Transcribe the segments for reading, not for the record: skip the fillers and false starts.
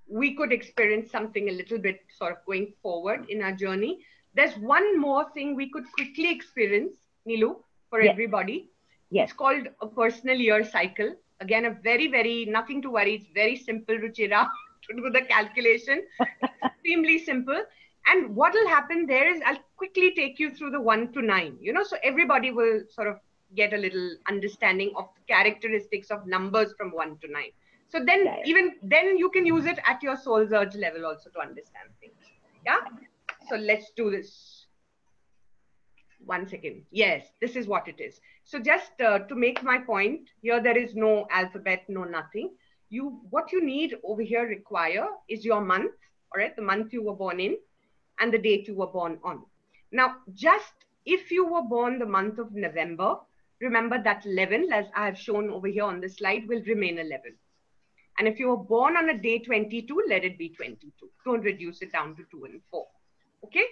we could experience something a little bit sort of going forward in our journey. There's one more thing we could quickly experience, Nilu, for everybody. Yes. It's called a personal year cycle. Again, a very, nothing to worry. It's very simple, Ruchira, to do the calculation. Extremely simple. And what will happen there is I'll quickly take you through the 1 to 9, so everybody will sort of get a little understanding of the characteristics of numbers from 1 to 9. So then even then you can use it at your soul surge level also to understand things. Yeah. So let's do this. 1 second. Yes, this is what it is. So just to make my point here, there is no alphabet, no nothing. What you need over here require is your month, all right, the month you were born in and the date you were born on. Now, just if you were born the month of November, remember that 11, as I have shown over here on the slide, will remain 11. And if you were born on a day 22, let it be 22. Don't reduce it down to 2 and 4. Okay?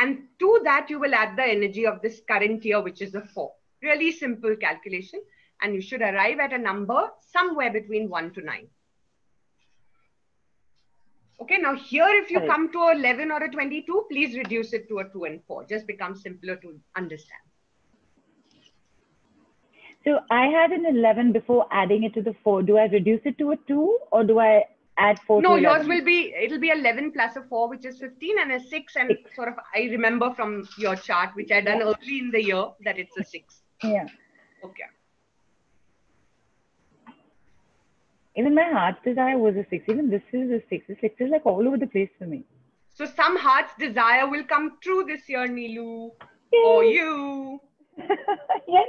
And to that, you will add the energy of this current year, which is a 4. Really simple calculation. And you should arrive at a number somewhere between 1 to 9. Okay, now here, if you come to 11 or a 22, please reduce it to a 2 and 4. Just becomes simpler to understand. So I had an 11 before adding it to the 4. Do I reduce it to a 2 or do I add 4 to 11? No, yours will be, it'll be 11 plus a 4, which is 15, and a 6. And sort of, I remember from your chart, which I done early in the year, that it's a 6. Yeah. Okay. Even my heart's desire was a 6. Even this is a 6. The 6 is like all over the place for me. So some heart's desire will come true this year, Nilu, for you. Yes.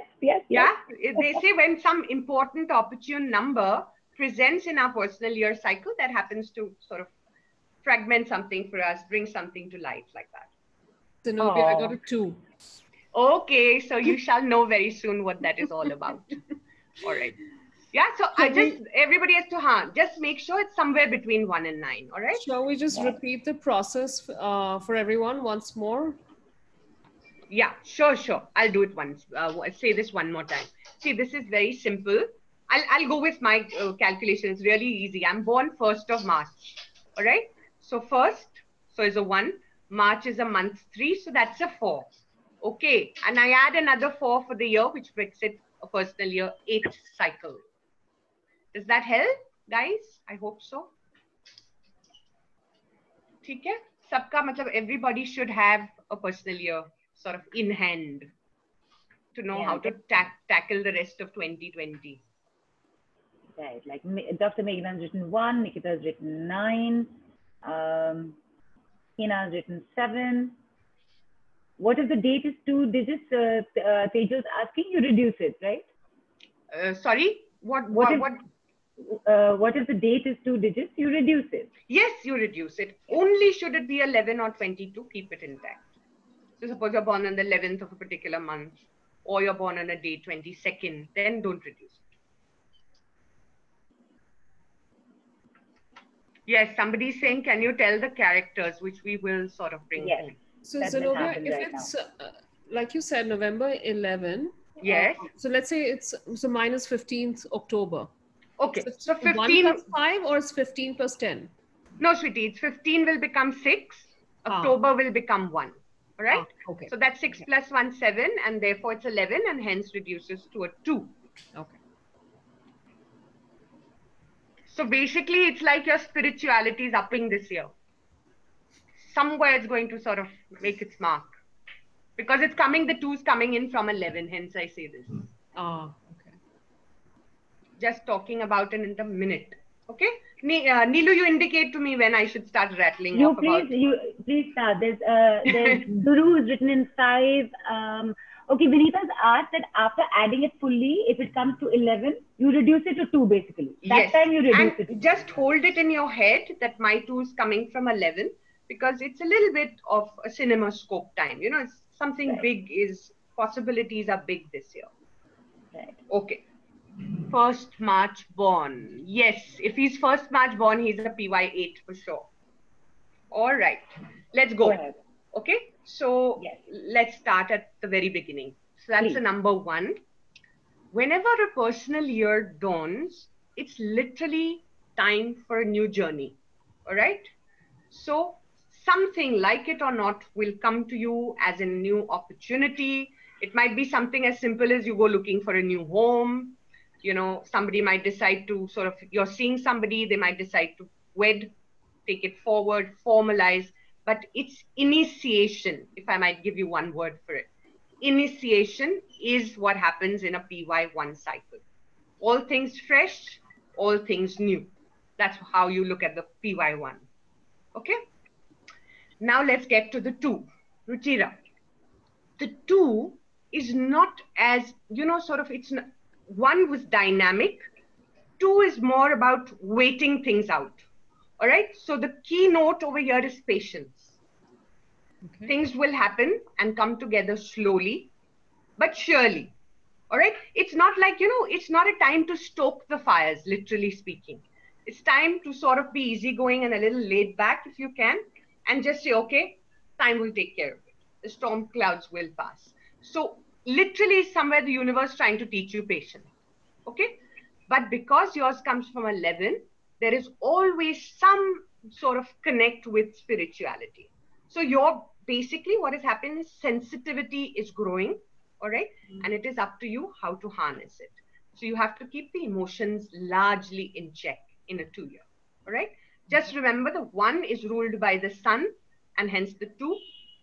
Yeah, they say when some important opportune number presents in our personal year cycle, that happens to sort of fragment something for us, bring something to life like that. Zenobia, I got a 2. Okay, so you shall know very soon what that is all about. All right. Yeah, so everybody has to just make sure it's somewhere between 1 and 9. All right. Shall we just repeat the process for everyone once more? Yeah, sure. I'll do it once. Say this one more time. See, this is very simple. I'll go with my calculation. It's really easy. I'm born 1st of March. All right. So first, so is a 1. March is a month 3. So that's a 4. Okay. And I add another 4 for the year, which makes it a personal year 8th cycle. Does that help, guys? I hope so. ठीक है? सबका मतलब everybody should have a personal year sort of in hand to know how to tackle the rest of 2020. Right, like Dr. Meghna's written 1, Nikita's written 9, Hina's written 7. What if the date is 2 digits? Tejal's asking, you reduce it, right? Sorry, what if the date is 2 digits? You reduce it. Yes, you reduce it. Only should it be 11 or 22, keep it intact. So suppose you're born on the 11th of a particular month, or you're born on a day 22nd, then don't reduce it. Yes, somebody is saying, can you tell the characters, which we will sort of bring home. So Zenobia, if it's, like you said, November 11. Yes. So let's say it's, so minus 15th October. Okay. So 15. 1 plus 5 or it's 15 plus 10? No, sweetie, it's 15 will become 6. October will become 1. All right. Okay. So that's 6 plus 1, 7. And therefore it's 11 and hence reduces to a 2. Okay. So basically, it's like your spirituality is upping this year. Somewhere it's going to sort of make its mark. Because it's coming, the 2's coming in from 11, hence I say this. Okay. Just talking about it in a minute. Okay? Nilu, you indicate to me when I should start rattling off about... Please start. There's Guru is written in 5. Okay, Vinita's asked that after adding it fully, if it comes to 11, you reduce it to 2 basically. That time you reduce it. Just hold it in your head that my 2 is coming from 11 because it's a little bit of a cinema scope time. You know, it's something big possibilities are big this year. Right. Okay. 1st March born. Yes, if he's 1st March born, he's a PY8 for sure. All right. Let's go. Okay. So let's start at the very beginning. So that's the number 1. Whenever a personal year dawns, it's literally time for a new journey. All right. So something, like it or not, will come to you as a new opportunity. It might be something as simple as you go looking for a new home. You know, somebody might decide to sort of, you're seeing somebody, they might decide to wed, take it forward, formalize, but it's initiation, if I might give you one word for it. Initiation is what happens in a PY1 cycle. All things fresh, all things new. That's how you look at the PY1. Okay? Now let's get to the 2. Ruchira. The 2 is not as, you know, sort of, it's not, 1 was dynamic. 2 is more about waiting things out. All right. So the keynote over here is patience. Okay. Things will happen and come together slowly, but surely. All right. It's not like, you know, it's not a time to stoke the fires, literally speaking. It's time to sort of be easygoing and a little laid back if you can, and just say, okay, time will take care of it. The storm clouds will pass. So literally somewhere the universe trying to teach you patience. Okay. But because yours comes from 11, there is always some sort of connect with spirituality. So your basically what has happened is sensitivity is growing, all right? And it is up to you how to harness it. So you have to keep the emotions largely in check in a 2 year, all right? Just remember the 1 is ruled by the sun, and hence the 2,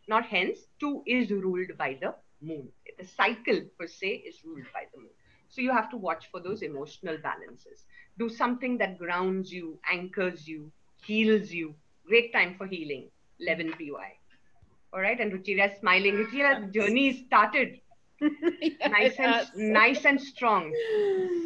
not hence, 2 is ruled by the moon. The cycle per se is ruled by the moon. So you have to watch for those emotional balances. Do something that grounds you, anchors you, heals you. Great time for healing. 11 PY. All right. And Ruchira is smiling. Ruchira, the journey is started. Yeah, nice and strong.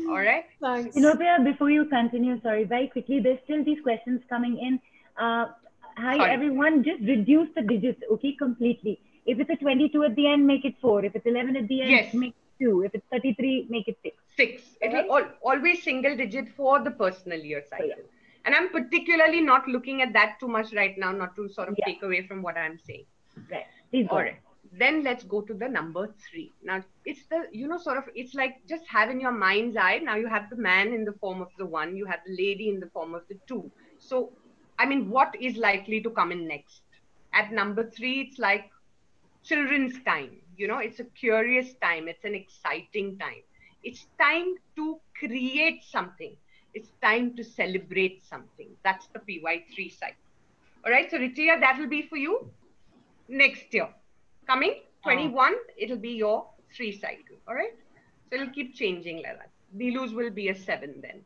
All right. Thanks. You know, Priya, before you continue, sorry, very quickly, there's still these questions coming in. Hi, everyone. Just reduce the digits, okay, completely. If it's a 22 at the end, make it 4. If it's 11 at the end, yes, make 2. If it's 33, make it 6. 6. It will always single digit for the personal year cycle. Yeah. And I'm particularly not looking at that too much right now, not to sort of take away from what I'm saying. Right. Please go. All right. Then let's go to the number 3. Now, it's the, you know, sort of, it's like just have in your mind's eye. Now you have the man in the form of the 1. You have the lady in the form of the 2. So, I mean, what is likely to come in next? At number 3, it's like children's time. You know, it's a curious time. It's an exciting time. It's time to create something. It's time to celebrate something. That's the PY3 cycle. All right. So Ritia, that will be for you next year. Coming 21, it'll be your 3 cycle. All right. So it'll keep changing like that. Nilu's will be a 7 then.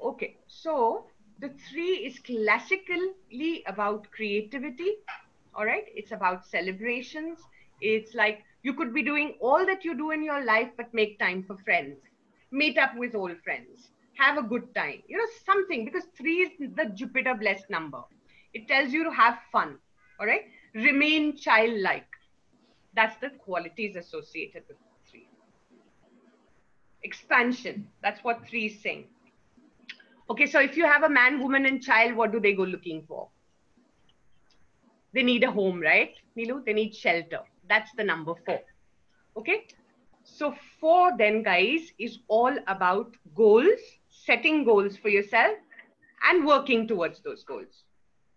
Okay. So the 3 is classically about creativity. All right. It's about celebrations. It's like you could be doing all that you do in your life, but make time for friends, meet up with old friends, have a good time, you know, something, because 3 is the Jupiter blessed number. It tells you to have fun. All right. Remain childlike. That's the qualities associated with 3. Expansion. That's what 3 is saying. Okay. So if you have a man, woman, and child, what do they go looking for? They need a home, right? Nilu, they need shelter. That's the number 4. Okay. So 4 then, guys, is all about goals, setting goals for yourself and working towards those goals.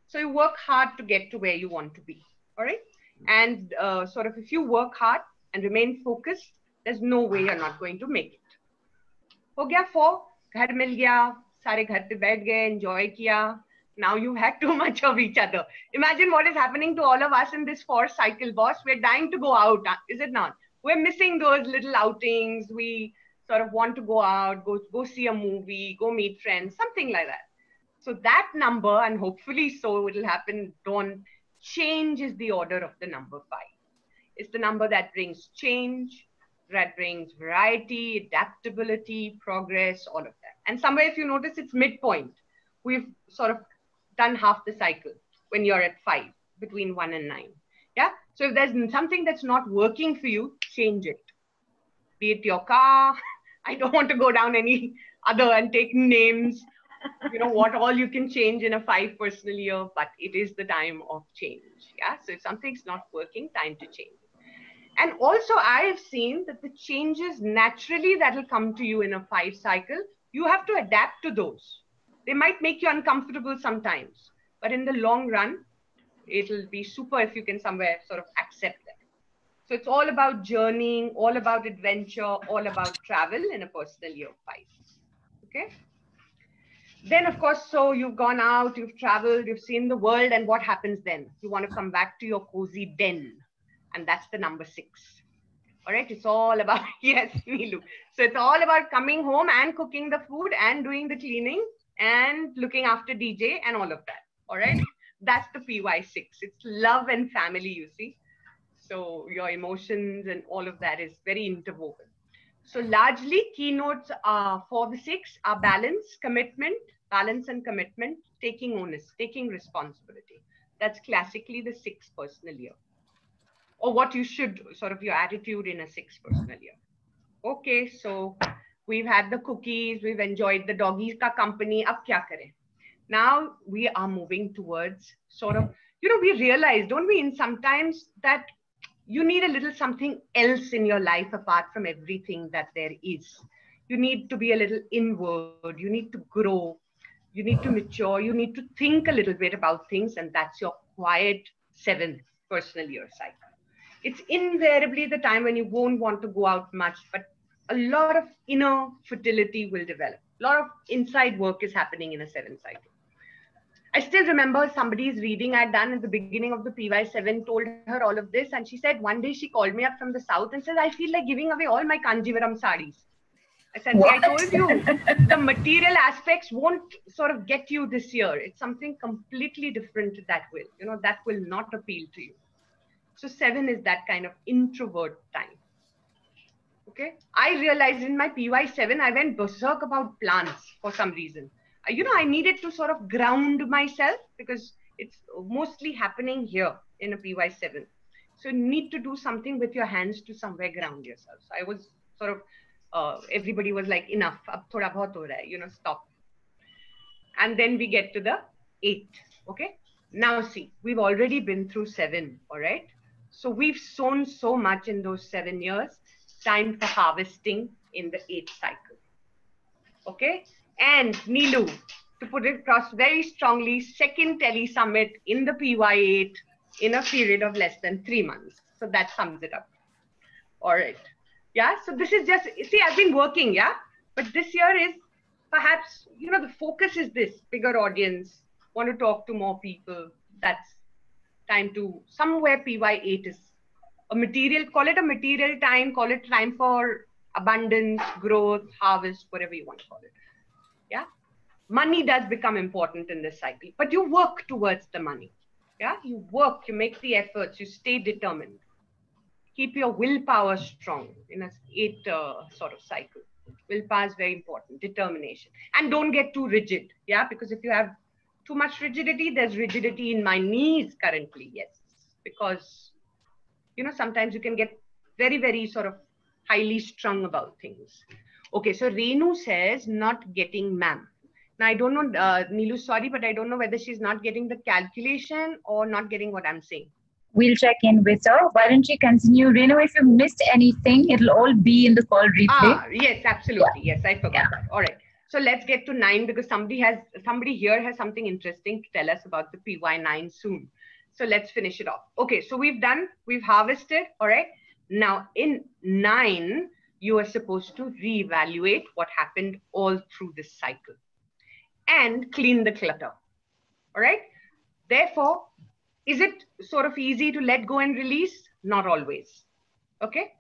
So you work hard to get to where you want to be. All right. And sort of if you work hard and remain focused, there's no way you're not going to make it. Ho gaya 4, ghar mil gaya, sare ghar pe baith gaye, enjoy kiya. Now you've had too much of each other. Imagine what is happening to all of us in this 4 cycle, boss. We're dying to go out, is it not? We're missing those little outings. We sort of want to go out, go see a movie, go meet friends, something like that. So that number, and hopefully so it will happen, don't change is the order of the number 5. It's the number that brings change, that brings variety, adaptability, progress, all of that. And somewhere, if you notice, it's midpoint. We've sort of done half the cycle when you're at 5, between 1 and 9. Yeah. So if there's something that's not working for you, change it. Be it your car. I don't want to go down any other and take names. You know what all you can change in a 5 personal year, but it is the time of change. Yeah. So if something's not working, time to change. And also I have seen that the changes naturally that will come to you in a 5 cycle, you have to adapt to those. They might make you uncomfortable sometimes, but in the long run, it'll be super if you can somewhere sort of accept them. So it's all about journeying, all about adventure, all about travel in a personal year 5. Okay. Then, of course, so you've gone out, you've traveled, you've seen the world, and what happens then? You want to come back to your cozy den, and that's the number 6. All right, it's all about, yes, Neelu. So it's all about coming home and cooking the food and doing the cleaning and looking after DJ and all of that. All right, that's the PY6. It's love and family, you see. So your emotions and all of that is very interwoven. So largely keynotes for the 6 are balance and commitment, taking onus, taking responsibility. That's classically the 6 personal year. Or what you should, sort of your attitude in a 6 personal year. Okay, so we've had the cookies, we've enjoyed the doggies ka company, ab kya kare? Now we are moving towards sort of, we realize, don't we, in sometimes that you need a little something else in your life apart from everything that there is. You need to be a little inward, you need to grow, you need to mature, you need to think a little bit about things, and that's your quiet 7th personal year cycle. It's invariably the time when you won't want to go out much, but a lot of inner fertility will develop. A lot of inside work is happening in a 7th cycle. I still remember somebody's reading I had done at the beginning of the PY7 told her all of this. And she said one day she called me up from the south and said, I feel like giving away all my Kanjivaram sarees. I said, see, I told you, the material aspects won't sort of get you this year. It's something completely different that will, that will not appeal to you. So 7 is that kind of introvert time. Okay. I realized in my PY7, I went berserk about plants for some reason. I needed to sort of ground myself because it's mostly happening here in a PY7. So you need to do something with your hands to somewhere ground yourself. So I was sort of, everybody was like, enough, ab thoda bahut ho raha hai, stop. And then we get to the 8. Okay. Now see, we've already been through 7. All right. So we've sown so much in those 7 years. Time for harvesting in the 8th cycle. Okay. And Neelu, to put it across very strongly, 2nd Tele Summit in the PY8 in a period of less than 3 months. So that sums it up. All right. Yeah. So this is just, see, I've been working. Yeah. But this year is perhaps, the focus is this bigger audience, want to talk to more people. That's time to somewhere PY8 is a material, call it a material time, call it time for abundance, growth, harvest, whatever you want to call it. Yeah. Money does become important in this cycle, but you work towards the money. Yeah. You work, you make the efforts, you stay determined. Keep your willpower strong in a 8 sort of cycle. Willpower is very important, determination. And don't get too rigid. Yeah. Because if you have too much rigidity, there's rigidity in my knees currently. Yes. Because, sometimes you can get very, very sort of highly strung about things. Okay, so Renu says not getting ma'am. Now, I don't know, Neelu, sorry, but I don't know whether she's not getting the calculation or not getting what I'm saying. We'll check in with her. Why don't you continue? Renu, if you missed anything, it'll all be in the call replay. Yes, absolutely. Yeah. Yes, I forgot that. All right. So let's get to 9 because somebody here has something interesting to tell us about the PY9 soon. So let's finish it off. Okay, so we've harvested. All right. Now in 9, you are supposed to reevaluate what happened all through this cycle and clean the clutter. All right. Therefore, is it sort of easy to let go and release? Not always. Okay.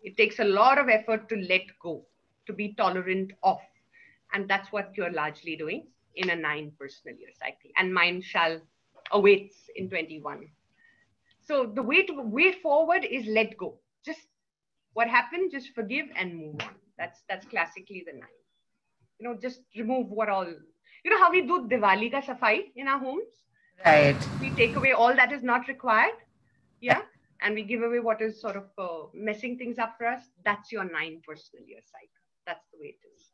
It takes a lot of effort to let go, to be tolerant of. And that's what you're largely doing in a 9 personal year cycle. And mine shall awaits in 21. So the way forward is let go. Just what happened, just forgive and move on. That's classically the 9. Just remove what all, how we do Diwali ka safai in our homes. Right. We take away all that is not required. Yeah. And we give away what is sort of messing things up for us. That's your 9 personal year cycle. That's the way it is.